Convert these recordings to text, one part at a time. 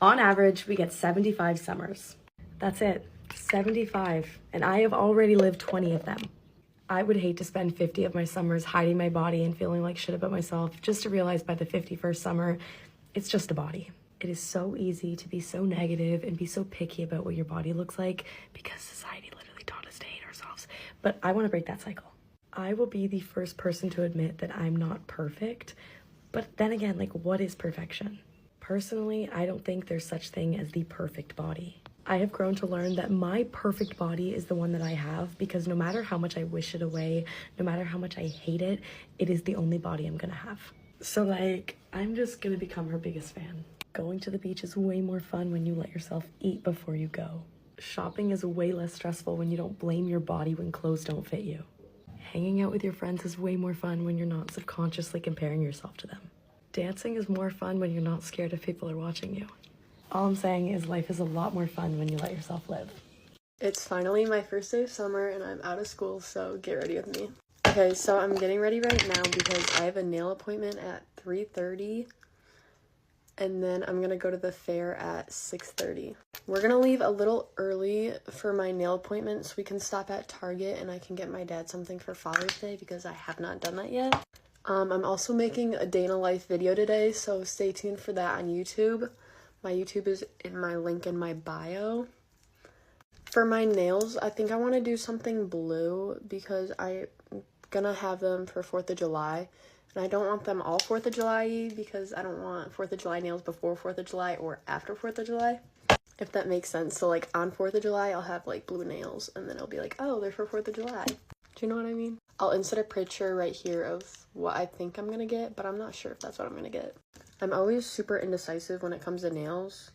On average, we get 75 summers. That's it, 75. And I have already lived 20 of them. I would hate to spend 50 of my summers hiding my body and feeling like shit about myself just to realize by the 51st summer, it's just a body. It is so easy to be so negative and be so picky about what your body looks like because society literally taught us to hate ourselves. But I want to break that cycle. I will be the first person to admit that I'm not perfect. But then again, like, what is perfection? Personally, I don't think there's such thing as the perfect body. I have grown to learn that my perfect body is the one that I have because no matter how much I wish it away, no matter how much I hate it, it is the only body I'm gonna have. So like, I'm just gonna become her biggest fan. Going to the beach is way more fun when you let yourself eat before you go. Shopping is way less stressful when you don't blame your body when clothes don't fit you. Hanging out with your friends is way more fun when you're not subconsciously comparing yourself to them. Dancing is more fun when you're not scared if people are watching you. All I'm saying is life is a lot more fun when you let yourself live. It's finally my first day of summer and I'm out of school, so get ready with me. Okay, so I'm getting ready right now because I have a nail appointment at 3:30 and then I'm gonna go to the fair at 6:30. We're gonna leave a little early for my nail appointment so we can stop at Target and I can get my dad something for Father's Day because I have not done that yet. I'm also making a day in a life video today, so stay tuned for that on YouTube. My YouTube is in my link in my bio. For my nails, I think I want to do something blue because I'm gonna have them for 4th of July. And I don't want them all 4th of July because I don't want 4th of July nails before 4th of July or after 4th of July. If that makes sense. So like on 4th of July, I'll have like blue nails and then it'll be like, oh, they're for 4th of July. Do you know what I mean? I'll insert a picture right here of what I think I'm gonna get, but I'm not sure if that's what I'm gonna get. I'm always super indecisive when it comes to nails.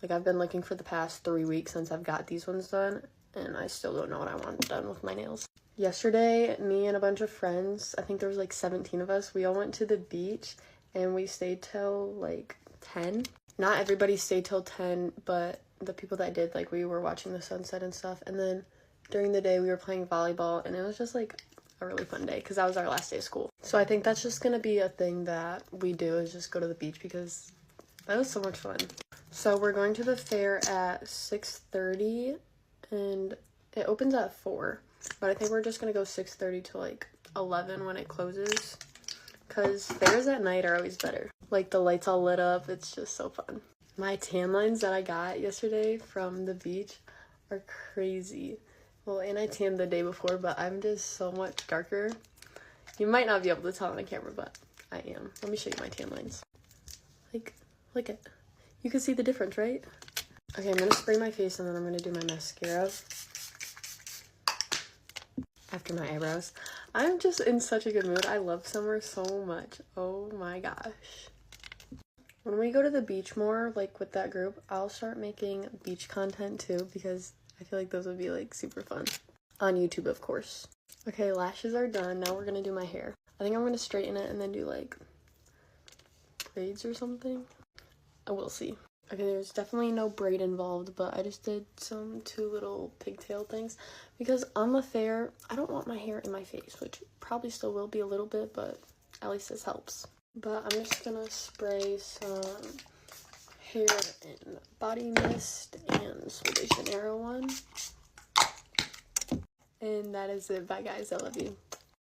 Like, I've been looking for the past 3 weeks since I've got these ones done, and I still don't know what I want done with my nails. Yesterday, me and a bunch of friends, I think there was like 17 of us, we all went to the beach, and we stayed till like 10. Not everybody stayed till 10, but the people that did, like, we were watching the sunset and stuff, and then during the day we were playing volleyball, and it was just like a really fun day because that was our last day of school. So I think that's just gonna be a thing that we do, is just go to the beach because that was so much fun. So we're going to the fair at 6:30 and it opens at 4, but I think we're just gonna go 6:30 to like 11 when it closes because fairs at night are always better. Like, the lights all lit up, it's just so fun. My tan lines that I got yesterday from the beach are crazy. Well, and I tanned the day before, but I'm just so much darker. You might not be able to tell on the camera, but I am. Let me show you my tan lines. Like, look at, you can see the difference, right? Okay, I'm gonna spray my face and then I'm gonna do my mascara after my eyebrows. I'm just in such a good mood. I love summer so much. Oh my gosh. When we go to the beach more, like with that group, I'll start making beach content too because I feel like those would be like super fun. On YouTube, of course. Okay, lashes are done. Now we're gonna do my hair. I think I'm gonna straighten it and then do like braids or something. I will see. Okay, there's definitely no braid involved, but I just did some 2 little pigtail things because on the fair, I don't want my hair in my face, which probably still will be a little bit, but at least this helps. But I'm just gonna spray some hair and body mist and Sol de Janeiro one. And that is it. Bye guys, I love you.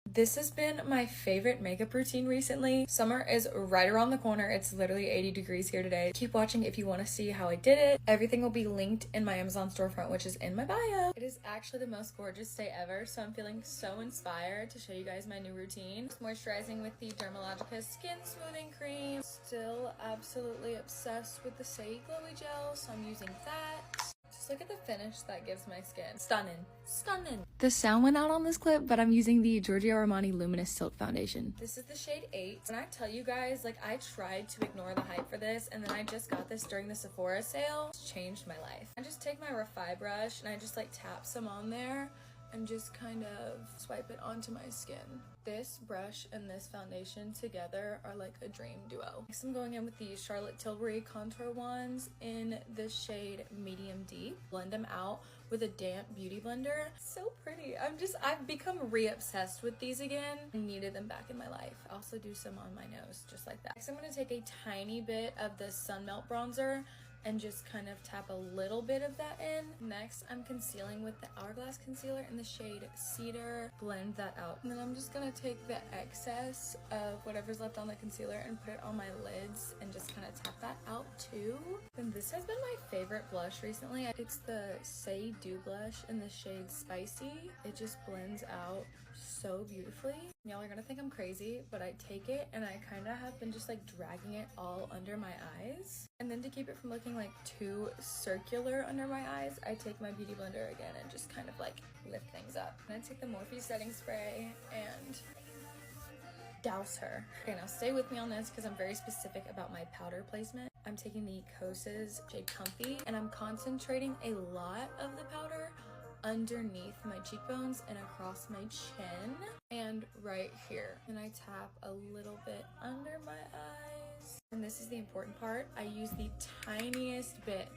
This has been my favorite makeup routine recently. Summer is right around the corner. It's literally 80 degrees here today. Keep watching if you want to see how I did it. Everything will be linked in my Amazon storefront, which is in my bio. It is actually the most gorgeous day ever, so I'm feeling so inspired to show you guys my new routine. Moisturizing with the Dermalogica Skin Smoothing Cream. Still absolutely obsessed with the Say Glowy Gel, so I'm using that. Just look at the finish that gives my skin. Stunning. Stunning. The sound went out on this clip, but I'm using the Giorgio Armani Luminous Silk Foundation. This is the shade 8. When I tell you guys, like, I tried to ignore the hype for this, and then I just got this during the Sephora sale. It's changed my life. I just take my Refi brush, and I just, like, tap some on there, and just kind of swipe it onto my skin. This brush and this foundation together are like a dream duo. Next, I'm going in with the Charlotte Tilbury contour ones in the shade Medium Deep. Blend them out with a damp beauty blender. So pretty. I've become re-obsessed with these again. I needed them back in my life. I also do some on my nose, just like that. Next, I'm gonna take a tiny bit of the Sun Melt bronzer and just kind of tap a little bit of that in. Next, I'm concealing with the Hourglass concealer in the shade Cedar. Blend that out. And then I'm just gonna take the excess of whatever's left on the concealer and put it on my lids and just kind of tap that out too. And this has been my favorite blush recently. It's the Say Do blush in the shade Spicy. It just blends out so beautifully. Y'all are gonna think I'm crazy, but I take it and I kind of have been just like dragging it all under my eyes. And then to keep it from looking like too circular under my eyes, I take my beauty blender again and just kind of like lift things up. And I take the Morphe setting spray and douse her. Okay, now stay with me on this because I'm very specific about my powder placement. I'm taking the Kosas shade Comfy and I'm concentrating a lot of the powder underneath my cheekbones and across my chin and right here. And I tap a little bit under my eyes. And this is the important part. I use the tiniest bit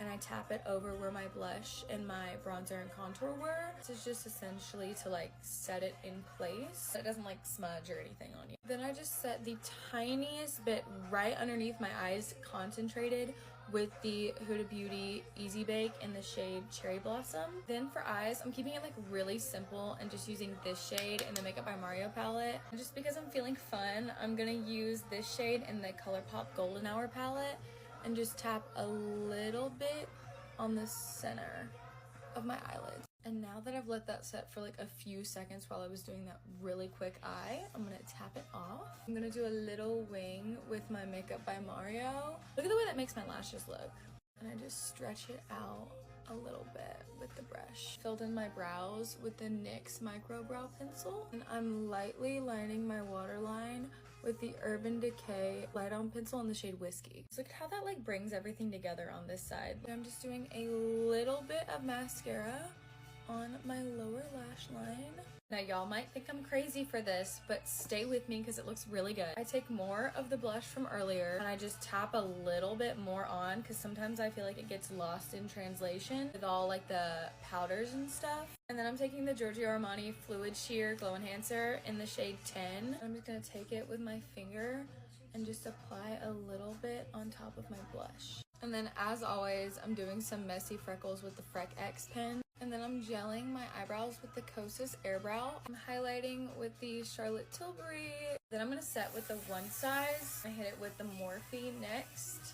and I tap it over where my blush and my bronzer and contour were. This is just essentially to like set it in place so it doesn't like smudge or anything on you. Then I just set the tiniest bit right underneath my eyes, concentrated with the Huda Beauty Easy Bake in the shade Cherry Blossom. Then for eyes, I'm keeping it like really simple and just using this shade in the Makeup by Mario palette. And just because I'm feeling fun, I'm gonna use this shade in the ColourPop Golden Hour palette and just tap a little bit on the center of my eyelids. And now that I've let that set for like a few seconds while I was doing that really quick eye, I'm gonna tap it off. I'm gonna do a little wing with my Makeup by Mario. Look at the way that makes my lashes look. And I just stretch it out a little bit with the brush. Filled in my brows with the NYX Micro Brow Pencil. And I'm lightly lining my waterline with the Urban Decay Light On Pencil in the shade Whiskey. So look at how that like brings everything together on this side. I'm just doing a little bit of mascara on my lower lash line. Now y'all might think I'm crazy for this, but stay with me because it looks really good. I take more of the blush from earlier and I just tap a little bit more on because sometimes I feel like it gets lost in translation with all like the powders and stuff. And then I'm taking the Giorgio Armani Fluid Sheer Glow Enhancer in the shade 10. I'm just gonna take it with my finger and just apply a little bit on top of my blush. And then as always, I'm doing some messy freckles with the Freck X pen. And then I'm gelling my eyebrows with the Kosas Airbrow. I'm highlighting with the Charlotte Tilbury. Then I'm gonna set with the One Size. I hit it with the Morphe next.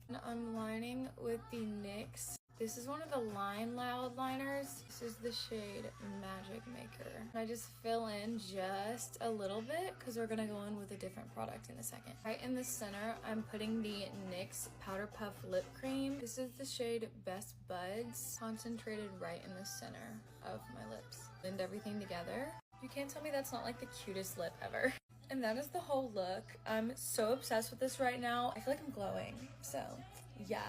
And I'm lining with the NYX. This is one of the Line Loud liners. This is the shade Magic Maker. I just fill in just a little bit because we're gonna go in with a different product in a second. Right in the center, I'm putting the NYX Powder Puff Lip Cream. This is the shade Best Buds, concentrated right in the center of my lips. Blend everything together. You can't tell me that's not like the cutest lip ever. And that is the whole look. I'm so obsessed with this right now. I feel like I'm glowing. So yeah,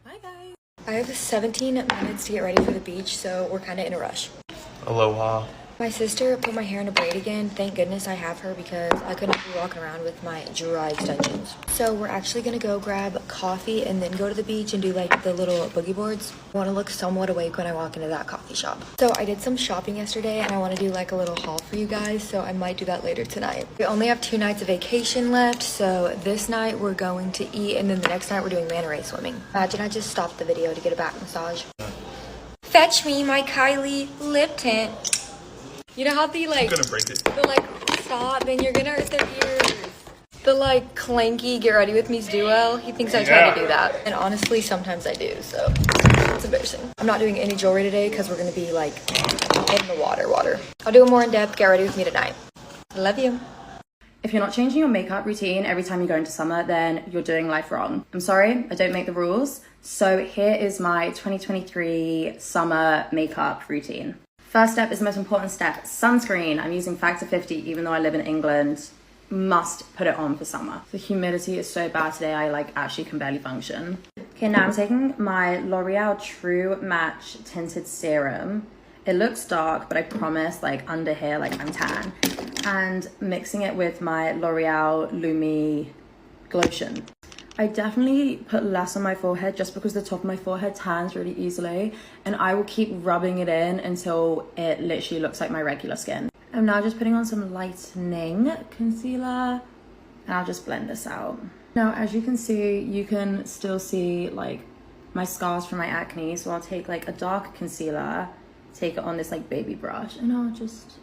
bye guys. I have 17 minutes to get ready for the beach, so we're kind of in a rush. Aloha. My sister put my hair in a braid again. Thank goodness I have her because I couldn't be walking around with my dry extensions. So we're actually gonna go grab coffee and then go to the beach and do like the little boogie boards. I wanna look somewhat awake when I walk into that coffee shop. So I did some shopping yesterday and I wanna do like a little haul for you guys, so I might do that later tonight. We only have 2 nights of vacation left, so this night we're going to eat and then the next night we're doing manta ray swimming. Imagine I just stopped the video to get a back massage. Fetch me my Kylie lip tint. You know how the like, I'm gonna break it. the like, stop, and you're gonna hurt their ears. The like clanky Get Ready With Me's duo, he thinks I try to do that. And honestly, sometimes I do, so it's embarrassing. I'm not doing any jewelry today because we're gonna be like in the water. I'll do a more in-depth Get Ready With Me tonight. Love you. If you're not changing your makeup routine every time you go into summer, then you're doing life wrong. I'm sorry, I don't make the rules. So here is my 2023 summer makeup routine. First step is the most important step, sunscreen. I'm using Factor 50 even though I live in England. Must put it on for summer. The humidity is so bad today, I like actually can barely function. Okay, now I'm taking my L'Oreal True Match Tinted Serum. It looks dark, but I promise like under here, like I'm tan. And mixing it with my L'Oreal Lumi Glotion. I definitely put less on my forehead just because the top of my forehead tans really easily, and I will keep rubbing it in until it literally looks like my regular skin. I'm now just putting on some lightening concealer and I'll just blend this out. Now, as you can see, you can still see like my scars from my acne. So I'll take like a dark concealer, take it on this like baby brush, and I'll just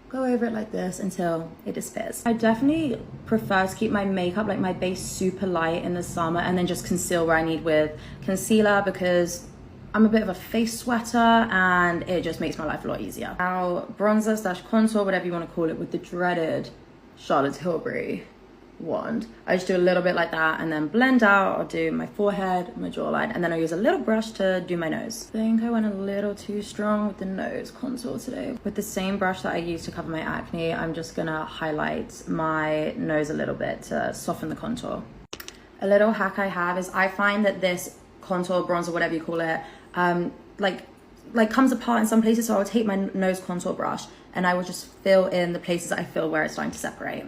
go over it like this until it disappears. I definitely prefer to keep my makeup, like my base, super light in the summer and then just conceal where I need with concealer, because I'm a bit of a face sweater and it just makes my life a lot easier. Now, bronzer slash contour, whatever you want to call it, with the dreaded Charlotte Tilbury wand. I just do a little bit like that and then blend out. I'll do my forehead, my jawline, and then I'll use a little brush to do my nose. I think I went a little too strong with the nose contour today. With the same brush that I used to cover my acne, I'm just gonna highlight my nose a little bit to soften the contour. A little hack I have is I find that this contour, bronzer, whatever you call it, like comes apart in some places, so I'll take my nose contour brush and I will just fill in the places I feel where it's starting to separate.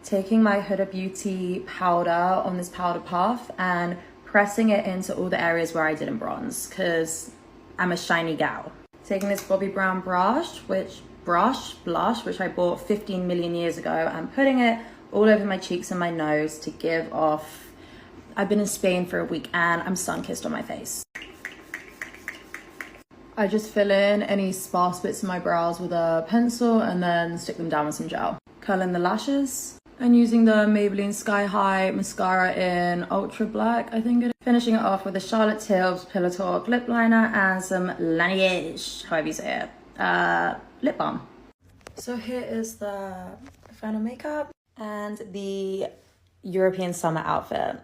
Taking my Huda Beauty powder on this powder puff and pressing it into all the areas where I didn't bronze, because I'm a shiny gal. Taking this Bobbi Brown blush, which I bought 15 million years ago, and putting it all over my cheeks and my nose to give off. I've been in Spain for a week and I'm sun-kissed on my face. I just fill in any sparse bits in my brows with a pencil and then stick them down with some gel. Curl in the lashes. And using the Maybelline Sky High mascara in Ultra Black, I think it is. Finishing it off with a Charlotte Tilbury Pillow Talk lip liner and some Laneige, however you say it, lip balm. So here is the final makeup and the European summer outfit.